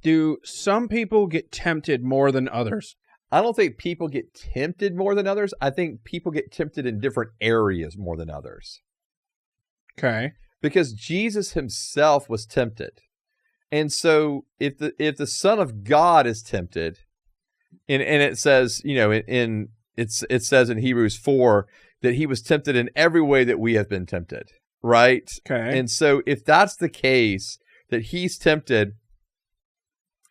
Do some people get tempted more than others? I don't think people get tempted more than others. I think people get tempted in different areas more than others. Okay. Because Jesus himself was tempted. And so if the Son of God is tempted, and it says, it says in Hebrews 4 that he was tempted in every way that we have been tempted, right? Okay. And so if that's the case, that he's tempted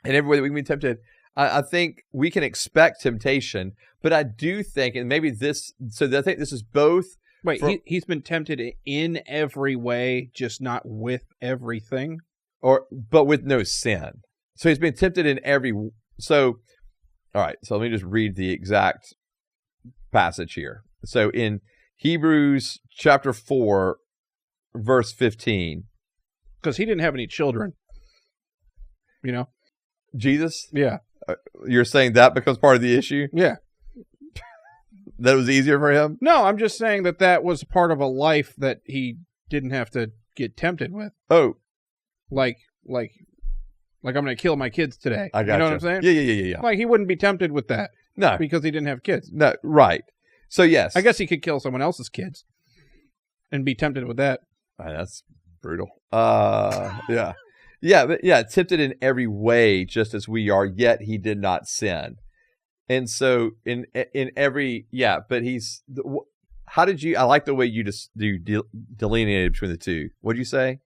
in every way that we can be tempted, I think we can expect temptation, but I do think, and maybe I think this is both. Wait, he's been tempted in every way, just not with everything? But with no sin. So he's been tempted in every, all right, so let me just read the exact passage here. So in Hebrews chapter 4, verse 15. Because he didn't have any children, Jesus? Yeah. You're saying that becomes part of the issue? Yeah. That was easier for him? No, I'm just saying that was part of a life that he didn't have to get tempted with. Oh. Like I'm going to kill my kids today. I got you. You know what I'm saying? Yeah. Like he wouldn't be tempted with that. No. Because he didn't have kids. No, right. So yes. I guess he could kill someone else's kids and be tempted with that. That's brutal. Yeah. Yeah, but tempted in every way, just as we are, yet he did not sin. And so in every, but he's, how did you, I like the way you just delineated between the two. What'd you say?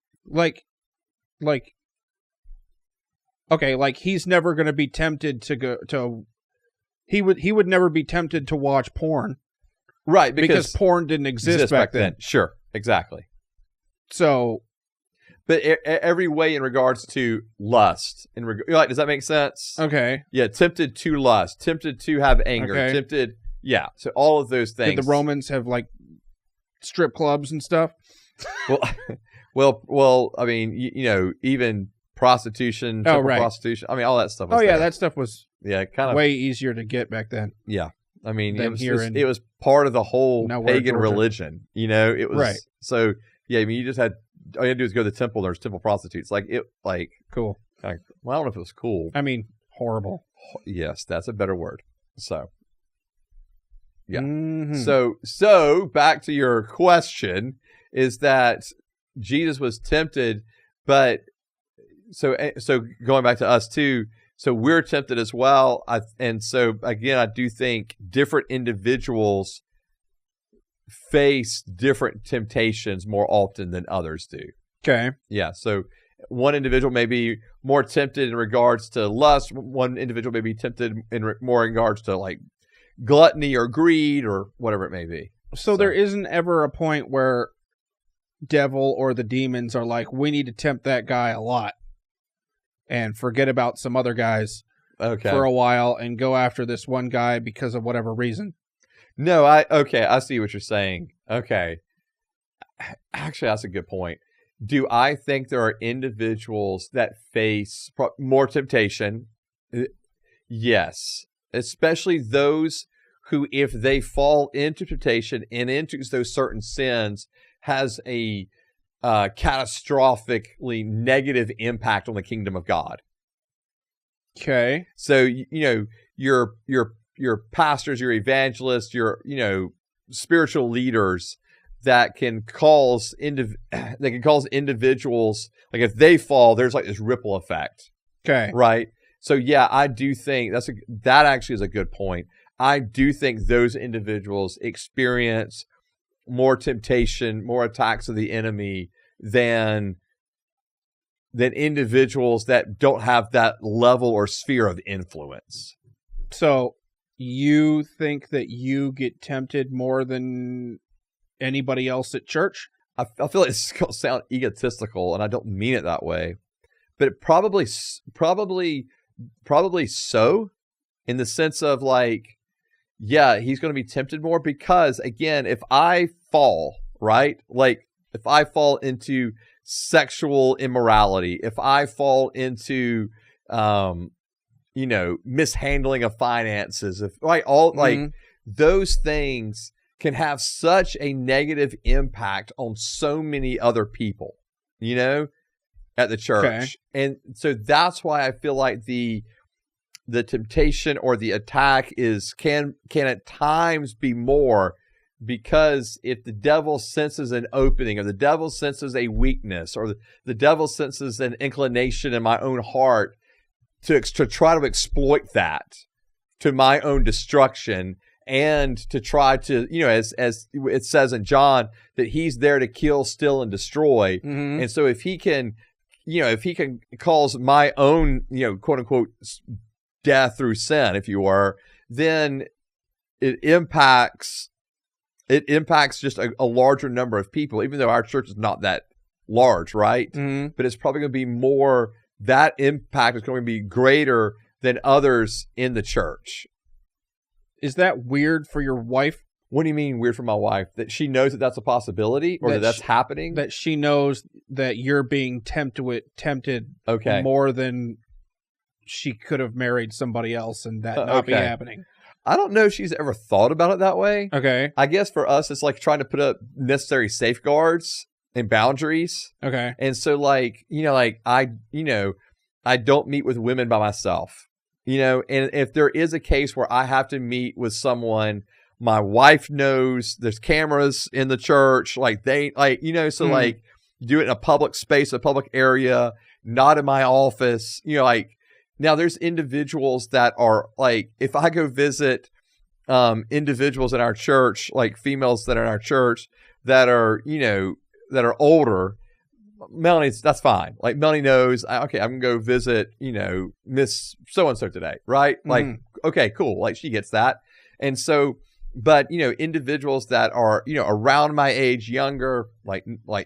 Okay, like he's never going to be tempted he would never be tempted to watch porn. Right. Because porn didn't exist back then. Sure. Exactly. So. But every way in regards to lust, does that make sense? Okay. Yeah, tempted to lust, tempted to have anger, tempted, so all of those things. Did the Romans have like strip clubs and stuff? Well, I mean, even prostitution, prostitution. I mean, all that stuff. That stuff was kind of way easier to get back then. Yeah, I mean, it was part of the whole pagan religion. It was right. So I mean, you just had. All you had to do is go to the temple. There's temple prostitutes. Cool. I don't know if it was cool. I mean, horrible. Yes, that's a better word. So, yeah. Mm-hmm. So back to your question is that Jesus was tempted, but so going back to us too. So we're tempted as well. And so again, I do think different individuals face different temptations more often than others do. Okay. Yeah. So one individual may be more tempted in regards to lust. One individual may be tempted more in regards to like gluttony or greed or whatever it may be. So there isn't ever a point where devil or the demons are like, we need to tempt that guy a lot and forget about some other guys for a while and go after this one guy because of whatever reason. No, I see what you're saying. Okay. Actually, that's a good point. Do I think there are individuals that face more temptation? Yes. Especially those who, if they fall into temptation and into those certain sins, has a catastrophically negative impact on the kingdom of God. Okay. So, your pastors, your evangelists, your spiritual leaders that can cause individuals, like if they fall, there's like this ripple effect. Okay. Right. So I do think that actually is a good point. I do think those individuals experience more temptation, more attacks of the enemy than individuals that don't have that level or sphere of influence. So you think that you get tempted more than anybody else at church? I feel like it's going to sound egotistical, and I don't mean it that way, but it probably so, in the sense of like, he's going to be tempted more because, again, if I fall, right, like if I fall into sexual immorality, if I fall into mishandling of finances, those things can have such a negative impact on so many other people, at the church. Okay. And so that's why I feel like the temptation or the attack can at times be more, because if the devil senses an opening, or the devil senses a weakness, or the devil senses an inclination in my own heart to try to exploit that to my own destruction, and to try to, as it says in John, that he's there to kill, steal, and destroy. Mm-hmm. And so if he can cause my own, quote unquote, death through sin, if you were, then it impacts just a larger number of people, even though our church is not that large, right? Mm-hmm. But it's probably going to be more, that impact is going to be greater than others in the church. Is that weird for your wife? What do you mean weird for my wife? That she knows that that's a possibility, or that's happening? That she knows that you're being tempted more than she could have married somebody else and that not be happening. I don't know if she's ever thought about it that way. Okay. I guess for us, it's like trying to put up necessary safeguards and boundaries. Okay. And so I don't meet with women by myself, and if there is a case where I have to meet with someone, my wife knows there's cameras in the church, do it in a public space, a public area, not in my office, now there's individuals that are if I go visit individuals in our church, like females that are in our church that are older, that's fine. Melanie knows, okay, I'm going to go visit, Miss so-and-so today, right? Okay, cool. she gets that. And so, but, individuals that are, around my age, younger,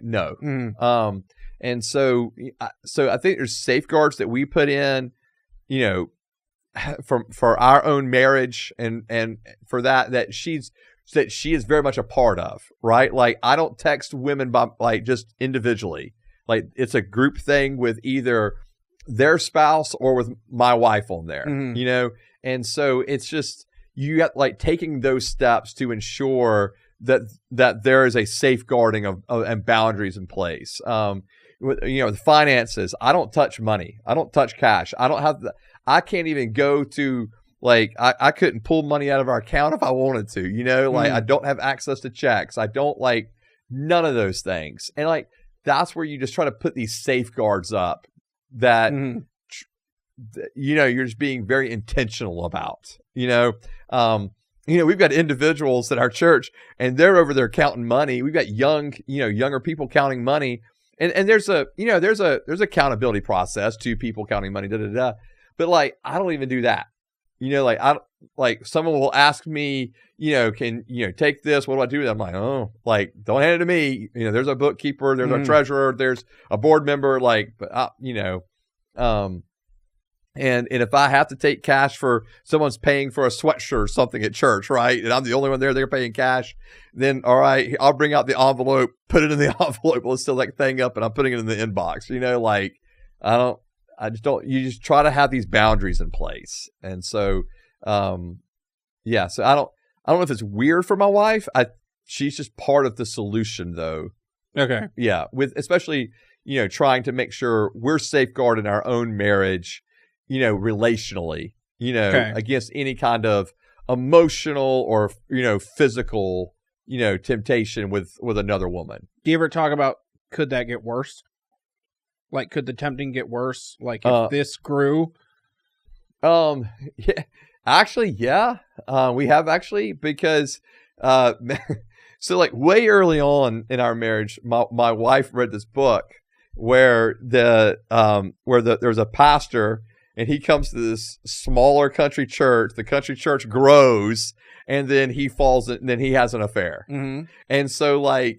no. And so I think there's safeguards that we put in, for our own marriage and for that she is very much a part of, right? I don't text women by just individually. It's a group thing with either their spouse or with my wife on there, and so it's just, you got taking those steps to ensure that there is a safeguarding of and boundaries in place. The finances, I don't touch money. I don't touch cash. I can't even go to, I couldn't pull money out of our account if I wanted to, I don't have access to checks. I don't none of those things. And that's where you just try to put these safeguards up that, you're just being very intentional about, we've got individuals at our church and they're over there counting money. We've got younger people counting money. And there's there's accountability process to people counting money, But I don't even do that. Someone will ask me, can take this? What do I do with it? I'm don't hand it to me. There's a bookkeeper, there's a treasurer, there's a board member. And if I have to take cash for someone's paying for a sweatshirt or something at church, right? And I'm the only one there, they're paying cash. Then, all right, I'll bring out the envelope, put it in the envelope. Let's seal that thing up, and I'm putting it in the inbox. You just try to have these boundaries in place. And so, so I don't know if it's weird for my wife. She's just part of the solution though. Okay. Yeah. Especially, trying to make sure we're safeguarding our own marriage, relationally, against any kind of emotional or, physical, temptation with another woman. Do you ever talk about, could that get worse? Could the tempting get worse? If this grew? Yeah, actually, yeah. We have actually, because, so way early on in our marriage, my wife read this book where there was a pastor, and he comes to this smaller country church. The country church grows, and then he falls, and then he has an affair. Mm-hmm. And so, to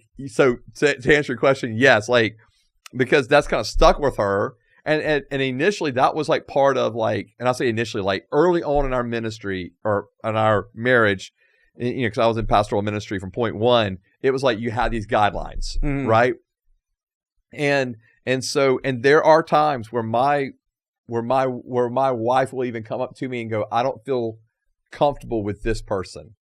answer your question, yes, because that's kind of stuck with her. And initially that was part of and I'll say initially, early on in our ministry or in our marriage, because I was in pastoral ministry from point one, it was you had these guidelines, mm-hmm. right? And there are times where my wife will even come up to me and go, I don't feel comfortable with this person,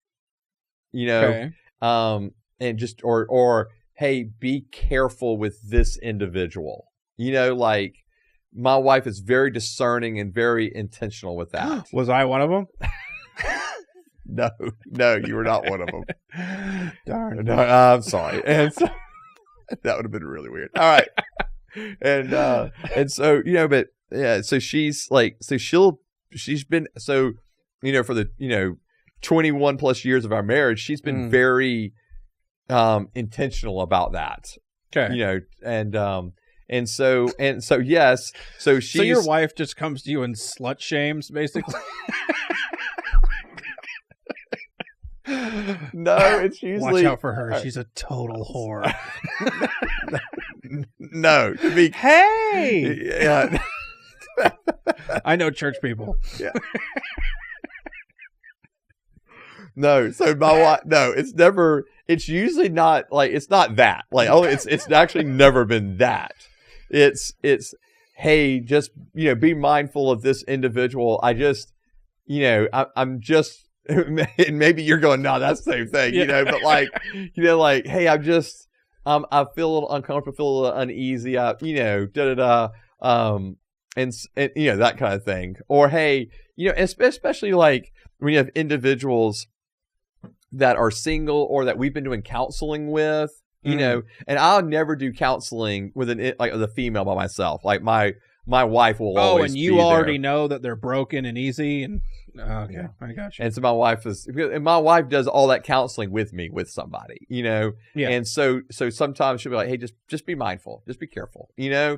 okay. And just, or, hey, be careful with this individual. You know, like my wife is very discerning and very intentional with that. Was I one of them? No, you were not one of them. Darn. No, I'm sorry. And so that would have been really weird. All right. And so, you know, but yeah, so she's like, so she's been, so, you know, for the, you know, 21 plus years of our marriage, she's been very intentional about that. Okay. You know, and so yes, so she's. So your wife just comes to you and slut shames, basically? No, it's usually. Watch out for her. She's a total whore. No, to be. Hey! Yeah. I know church people. Yeah. No, so my wife. No, it's never. It's usually not like it's not that. Like, oh, it's actually never been that. It's hey, just, you know, be mindful of this individual. I just, you know, I'm just. And maybe you're going, no, that's the same thing, you know, but like, you know, like, hey, I feel a little uncomfortable, feel a little uneasy, you know, and you know, that kind of thing. Or, hey, you know, especially like when you have individuals that are single or that we've been doing counseling with, you know, and I'll never do counseling with a female by myself. Like my wife will always and you be already there. know that they're broken and easy and okay, yeah. I got you. And so my wife does all that counseling with me with somebody, you know. Yeah. And so sometimes she'll be like, hey, just be mindful, just be careful, you know,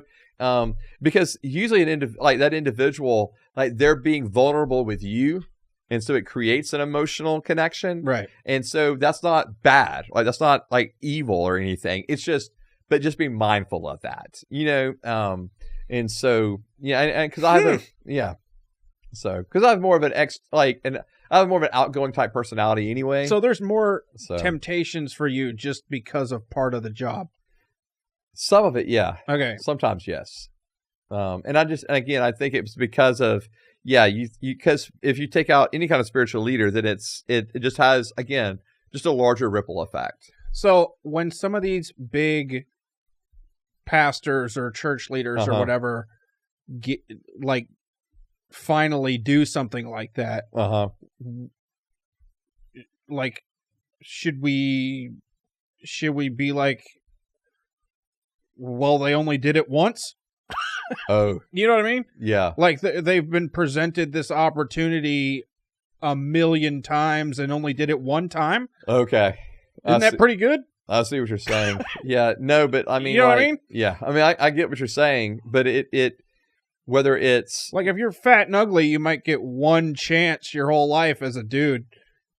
because usually that individual, like, they're being vulnerable with you, and so it creates an emotional connection, right? And so that's not bad, like that's not like evil or anything. It's just be mindful of that, you know. And so, yeah, and because I have because I have more of I have more of an outgoing type personality anyway. So there's more temptations for you just because of part of the job. Some of it, yeah. Okay. Sometimes, yes. And again, I think it's because of, because if you take out any kind of spiritual leader, then it just has, again, just a larger ripple effect. So when some of these big pastors or church leaders or whatever finally do something like that, like, should we be like, well, they only did it once? Oh, you know what I mean? Yeah. Like they've been presented this opportunity a million times and only did it one time. Okay. Isn't that pretty good? I see what you're saying. Yeah, no, but I mean, you know what I mean? Yeah, I mean, I get what you're saying, but it whether it's like, if you're fat and ugly, you might get one chance your whole life as a dude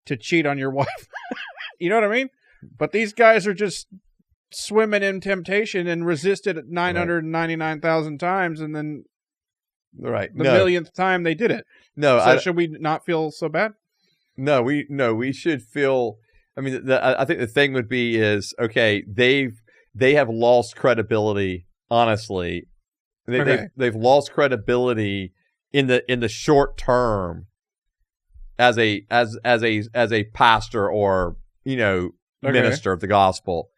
to cheat on your wife. You know what I mean? But these guys are just swimming in temptation and resisted it 999,000 times, and then the millionth time they did it. No, so should we not feel so bad? No, we should feel. I mean, I think the thing would be is, okay, they have lost credibility. Honestly, they've lost credibility in the short term as a pastor or, you know, minister of the gospel,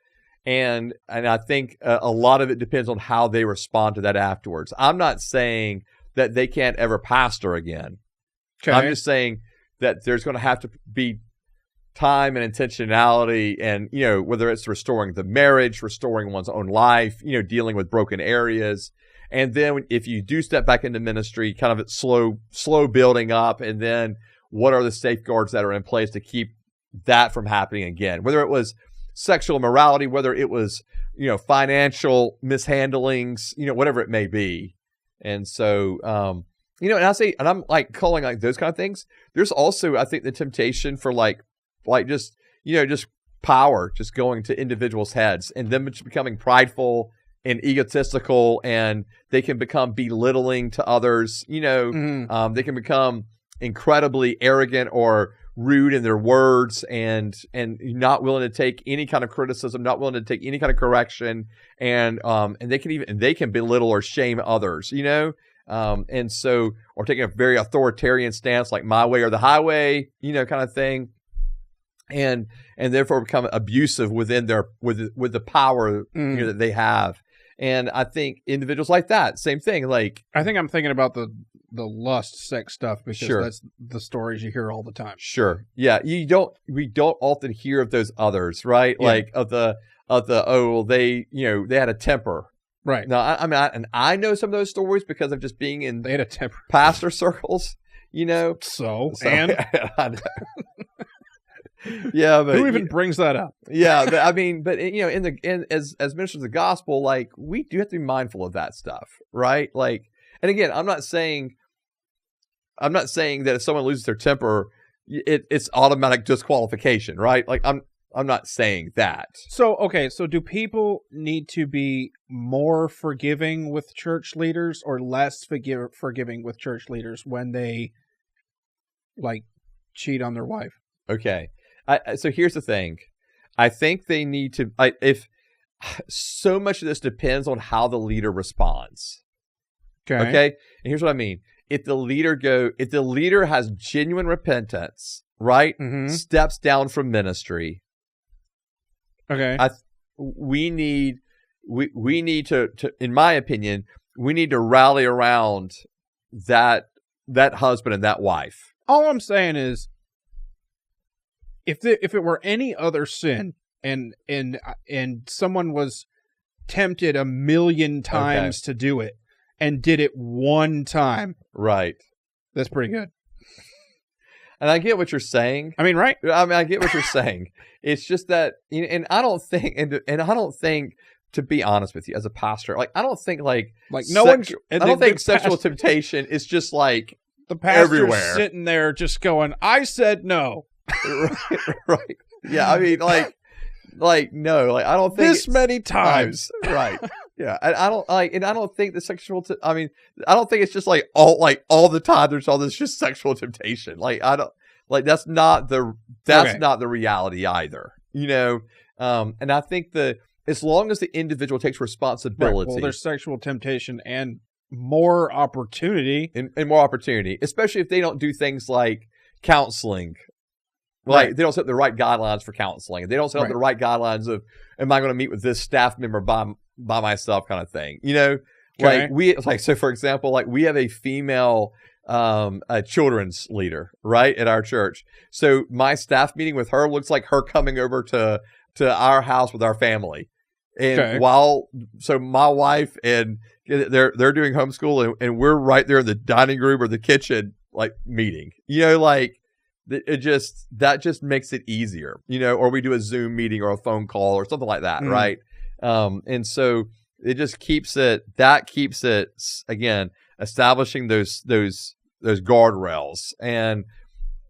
and I think a lot of it depends on how they respond to that afterwards. I'm not saying that they can't ever pastor again. Okay. I'm just saying that there's going to have to be time and intentionality, and, you know, whether it's restoring the marriage, restoring one's own life, you know, dealing with broken areas. And then if you do step back into ministry, kind of slow building up, and then what are the safeguards that are in place to keep that from happening again? Whether it was sexual immorality, whether it was, you know, financial mishandlings, you know, whatever it may be. And so, you know, and I'm like calling like those kind of things. There's also, I think, the temptation for like just, you know, just power, just going to individuals' heads, and them just becoming prideful and egotistical, and they can become belittling to others. You know, they can become incredibly arrogant or rude in their words, and not willing to take any kind of criticism, not willing to take any kind of correction, and they can belittle or shame others. You know, and so, or taking a very authoritarian stance, like my way or the highway, you know, kind of thing. And therefore become abusive within their with the power you know, that they have. And I think individuals like that, same thing. Like, I think I'm thinking about the lust sex stuff because Sure. that's the stories you hear all the time. Sure. Yeah. We don't often hear of those others, right? Yeah. Like of the, well, they had a temper. Right. No, I know some of those stories because of just being in They had a temper. pastor circles, So and I know. Yeah, but who even brings that up? yeah, but I mean, but as ministers of the gospel, like, we do have to be mindful of that stuff, right? Like, and again, I'm not saying that if someone loses their temper, it's automatic disqualification, right? Like, I'm not saying that. So do people need to be more forgiving with church leaders or less forgiving with church leaders when they like cheat on their wife? Okay. So here's the thing. I think they need to, if so much of this depends on how the leader responds. Okay. And here's what I mean. If the leader has genuine repentance, right? Mm-hmm. Steps down from ministry. Okay. We need to, in my opinion, we need to rally around that husband and that wife. All I'm saying is, if it were any other sin and someone was tempted 1,000,000 times to do it and did it one time, right? That's pretty good. And I get what you're saying. I mean, right? I get what you're saying. It's just that, and I don't think, and I don't think, to be honest with you, as a pastor, like, I don't think sexual temptation is just like the pastor's everywhere. Sitting there just going, "I said no." right. Yeah. I mean, like no, like, I don't think this many times. Right. Yeah. And I don't think the sexual. I don't think it's just all the time. There's all this just sexual temptation. Like, I don't like that's not the reality either. And I think as long as the individual takes responsibility, well, there's sexual temptation and more opportunity, and more opportunity, especially if they don't do things like counseling. Like, they don't set the right guidelines for counseling. They don't set up the right guidelines of, am I going to meet with this staff member by myself, kind of thing. So for example, like, we have a female a children's leader, right, at our church. So my staff meeting with her looks like her coming over to our house with our family. And so my wife and they're doing homeschool and we're right there in the dining room or the kitchen, like, meeting, that just makes it easier, or we do a Zoom meeting or a phone call or something like that. Mm. Right. And so it just keeps it, again, establishing those guardrails. And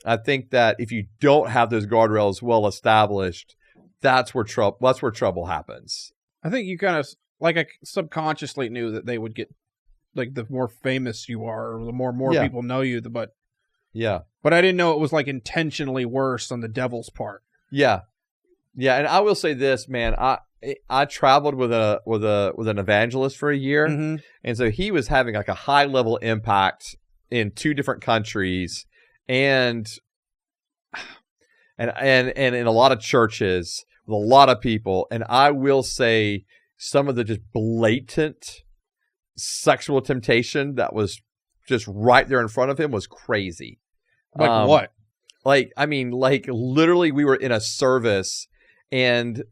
I think that if you don't have those guardrails well established, that's where trouble happens. I think you kind of, like, I subconsciously knew that they would get, like, the more famous you are, or the more people know you, but I didn't know it was, like, intentionally worse on the devil's part. Yeah. And I will say this, man, I traveled with an evangelist for a year. Mm-hmm. And so he was having, like, a high level impact in 2 different countries and in a lot of churches with a lot of people. And I will say some of the just blatant sexual temption that was just right there in front of him was crazy. Like what? Like, I mean, like, literally we were in a service and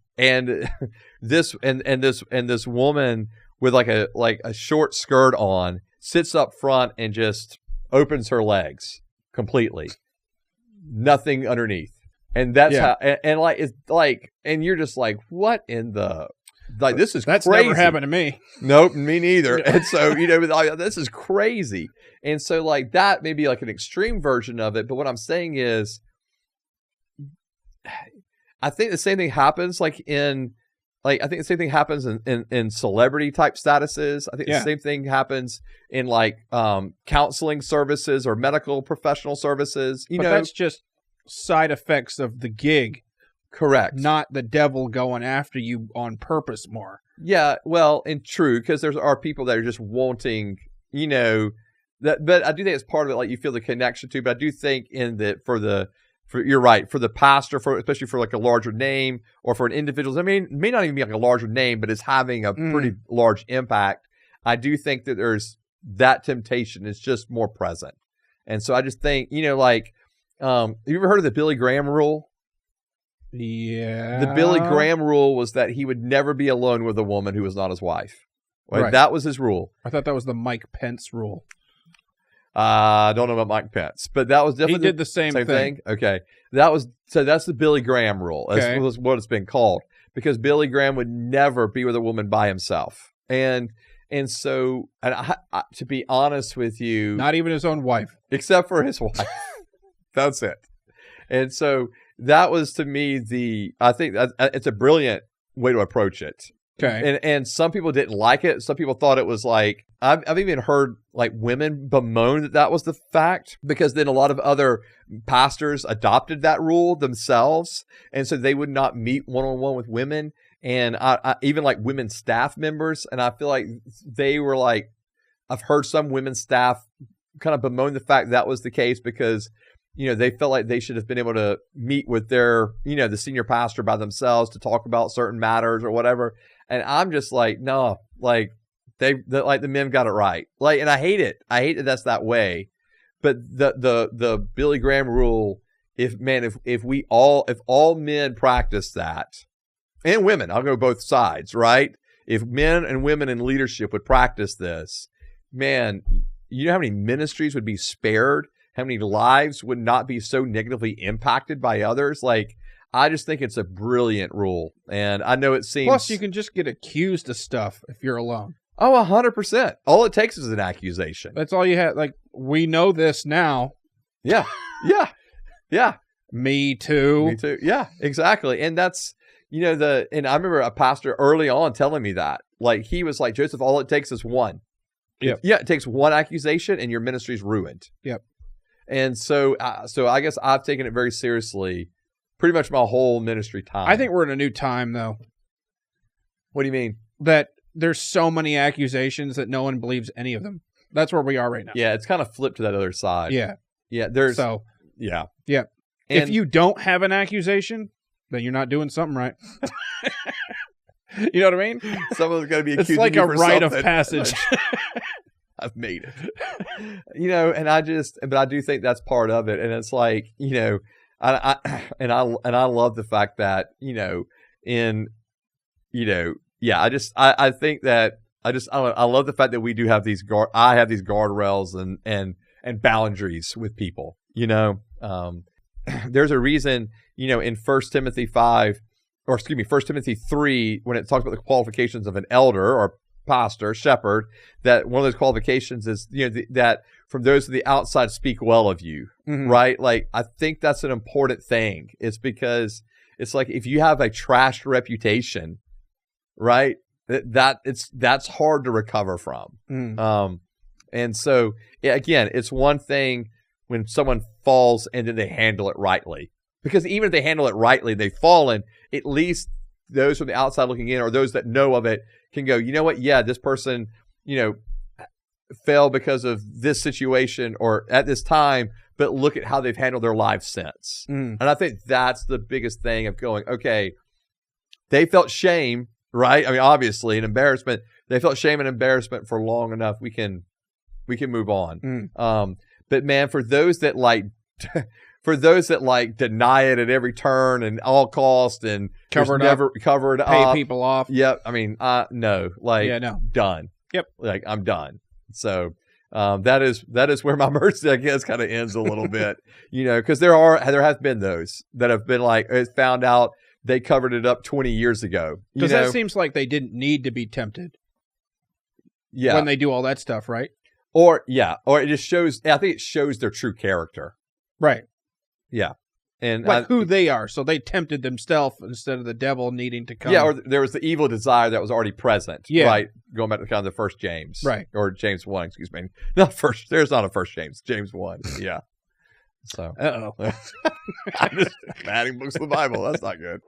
this woman with like a short skirt on sits up front and just opens her legs completely. Nothing underneath. And that's how, and like, it's like, and you're just like, what in the, like, this is that's crazy. Never happened to me. Nope, me neither. And so, this is crazy. And so, like, that may be like an extreme version of it. But what I'm saying is, I think the same thing happens in celebrity type statuses. I think the same thing happens in, like, counseling services or medical professional services. But that's just side effects of the gig. Correct. Not the devil going after you on purpose more. Yeah, well, and true, because there are people that are just wanting, that. But I do think it's part of it, like, you feel the connection to. But I do think for the You're right. For the pastor, especially for like a larger name or for an individual, I mean, it may not even be like a larger name, but it's having a pretty large impact. I do think that there's that temptation is just more present. And so I just think, like, have you ever heard of the Billy Graham rule? Yeah. The Billy Graham rule was that he would never be alone with a woman who was not his wife. Right? That was his rule. I thought that was the Mike Pence rule. I don't know about Mike Pence, but that was definitely he did the same thing. Okay, that's the Billy Graham rule. That's what it's been called, because Billy Graham would never be with a woman by himself, and so to be honest with you, not even his own wife, except for his wife. That's it. And so that was, to me, I think it's a brilliant way to approach it. Okay. And some people didn't like it. Some people thought it was like, I've even heard like women bemoan that was the fact, because then a lot of other pastors adopted that rule themselves. And so they would not meet one-on-one with women. And I even like women staff members. And I feel like they were like, I've heard some women staff kind of bemoan the fact that was the case, because they felt like they should have been able to meet with their, the senior pastor by themselves to talk about certain matters or whatever. And I'm just like, no, like the men got it right. Like, and I hate it. I hate that that's that way. But the Billy Graham rule, if all men practice that, and women, I'll go both sides, right? If men and women in leadership would practice this, man, you know how many ministries would be spared? How many lives would not be so negatively impacted by others? Like, I just think it's a brilliant rule. And I know it seems... Plus, you can just get accused of stuff if you're alone. Oh, 100%. All it takes is an accusation. That's all you have. Like, we know this now. Yeah. Yeah. Yeah. Me too. Me too. Yeah, exactly. And that's, and I remember a pastor early on telling me that. Like, he was like, Joseph, all it takes is one. Yep. Yeah, it takes one accusation and your ministry's ruined. Yep. And so I guess I've taken it very seriously pretty much my whole ministry time. I think we're in a new time, though. What do you mean? That there's so many accusations that no one believes any of them. That's where we are right now. Yeah, it's kind of flipped to that other side. Yeah. Yeah, yeah. Yeah. And if you don't have an accusation, then you're not doing something right. You know what I mean? Someone's going to be accusing you for something. It's like a rite of passage. I've made it. And but I do think that's part of it. And it's like, I love the fact that, I think that I love the fact that we do have these I have these guardrails and boundaries with people, there's a reason, in 1 Timothy 3, when it talks about the qualifications of an elder or pastor, shepherd, that one of those qualifications is, that from those of the outside speak well of you, right? Like, I think that's an important thing. It's because it's like, if you have a trashed reputation, right, that's hard to recover from. And so, again, it's one thing when someone falls and then they handle it rightly, because even if they handle it rightly, they've fallen, at least those from the outside looking in, or those that know of it, can go, you know what? Yeah, this person, fell because of this situation or at this time, but look at how they've handled their lives since. And I think that's the biggest thing of going, okay, they felt shame, right? I mean, obviously, an embarrassment. They felt shame and embarrassment for long enough. We can move on. But man, for those that deny it at every turn and all cost and cover it up, pay people off. Yep. I mean, no, like, done. Yep. Like, I'm done. So, that is where my mercy, I guess, kind of ends a little bit, because there have been those that have been like, found out they covered it up 20 years ago. Because that seems like they didn't need to be tempted. Yeah. When they do all that stuff, right? Or it just shows, I think it shows their true character. Right. Yeah. And like who they are. So they tempted themselves instead of the devil needing to come. Yeah, or there was the evil desire that was already present. Yeah. Right. Going back to kind of the first James. Right. Or James 1, excuse me. There's not a first James. James 1. Yeah. So. Uh-oh. I'm just adding books to the Bible. That's not good.